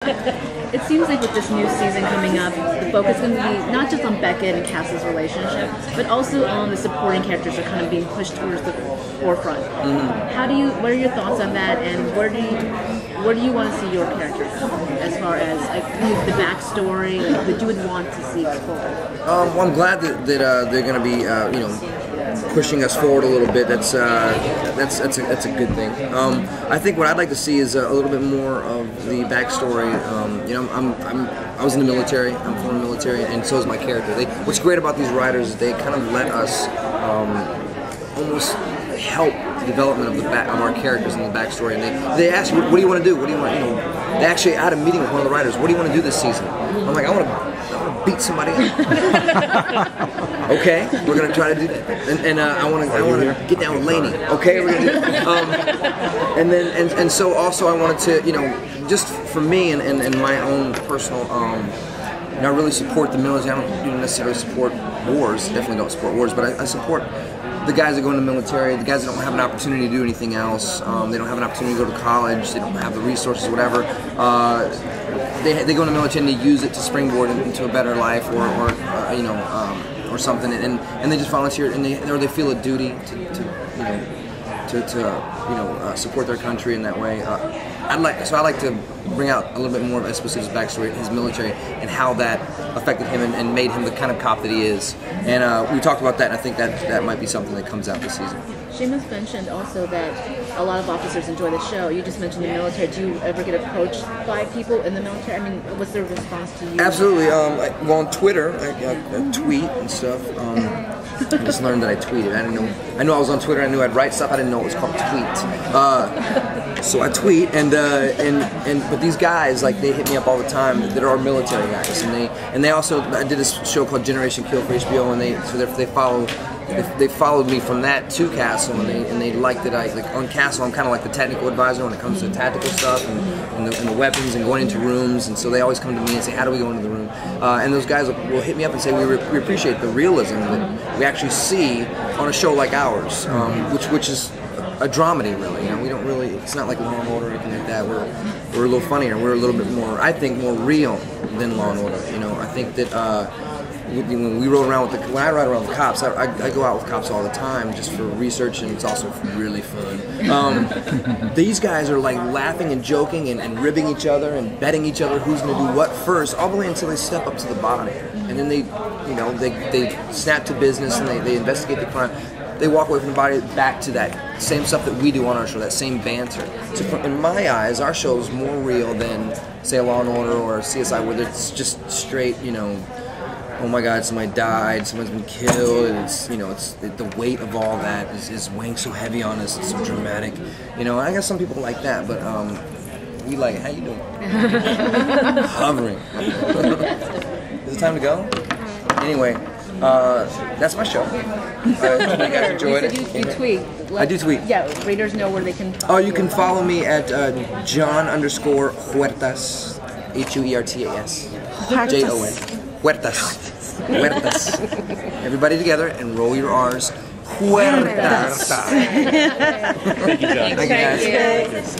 It seems like with this new season coming up, the focus is going to be not just on Beckett and Cass's relationship, but also on the supporting characters that are kind of being pushed towards the forefront. What are your thoughts on that, and where do you want to see your characters as far as the backstory that you would want to see explored? Well, I'm glad that they're going to be pushing us forward a little bit. That's a good thing. I think what I'd like to see is a little bit more of the backstory. I was in the military. I'm from the military, and so is my character. What's great about these writers is they kind of let us almost help the development of our characters and the backstory. And they ask you, what do you want to do? What do you want? They actually had a meeting with one of the writers. What do you want to do this season? I'm like, I want to beat somebody up. Okay, we're gonna try to do that, and I want to get down with Lainey. Okay, we're gonna do, and so also I wanted to, just for me and my own personal, I really support the military. I don't necessarily support wars. Definitely don't support wars, but I support the guys that go in the military, the guys that don't have an opportunity to do anything else. They don't have an opportunity to go to college. They don't have the resources, whatever. They go in the military and they use it to springboard into a better life, or something, and they just volunteer, and they feel a duty to support their country in that way. I like to bring out a little bit more of Esposito's backstory, his military, and how that affected him and made him the kind of cop that he is. And we talked about that, and I think that might be something that comes out this season. Seamus mentioned also that a lot of officers enjoy the show. You just mentioned the military. Do you ever get approached by people in the military? I mean, what's their response to you? Absolutely. Well, on Twitter, I tweet and stuff. I just learned that I tweeted. I didn't know. I knew I was on Twitter. I knew I'd write stuff. I didn't know it was called tweet. So I tweet, but these guys, they hit me up all the time that are military guys, and they also, I did this show called Generation Kill for HBO, and they followed me from that to Castle, and they liked that on Castle I'm kind of like the technical advisor when it comes to tactical stuff and the weapons and going into rooms, and so they always come to me and say, how do we go into the room? And those guys will hit me up and say, we appreciate the realism that we actually see on a show like ours, which is a dramedy, really. We don't really. It's not like Law and Order or anything like that. We're a little funnier. We're a little bit more, I think, more real than Law and Order. I think that when we rode around with when I ride around with cops, I go out with cops all the time just for research, and it's also really fun. These guys are laughing and joking and ribbing each other and betting each other who's going to do what first, all the way until they step up to the body, and then they snap to business and they investigate the crime. They walk away from the body back to that same stuff that we do on our show, that same banter. So in my eyes, our show is more real than, say, Law and Order or CSI, where it's just straight, oh my God, somebody died, someone's been killed, and it's the weight of all that is weighing so heavy on us. It's so dramatic. I guess some people like that, but we like, how you doing? Hovering. Is it time to go? Anyway. That's my show. You guys enjoyed it. You tweet. I do tweet. Yeah, readers know where they can follow. Oh, you can follow me at Jon_Huertas, Huertas, Jon. Huertas. Everybody together and roll your R's. Huertas. Thank you, Jon. Thank you, guys.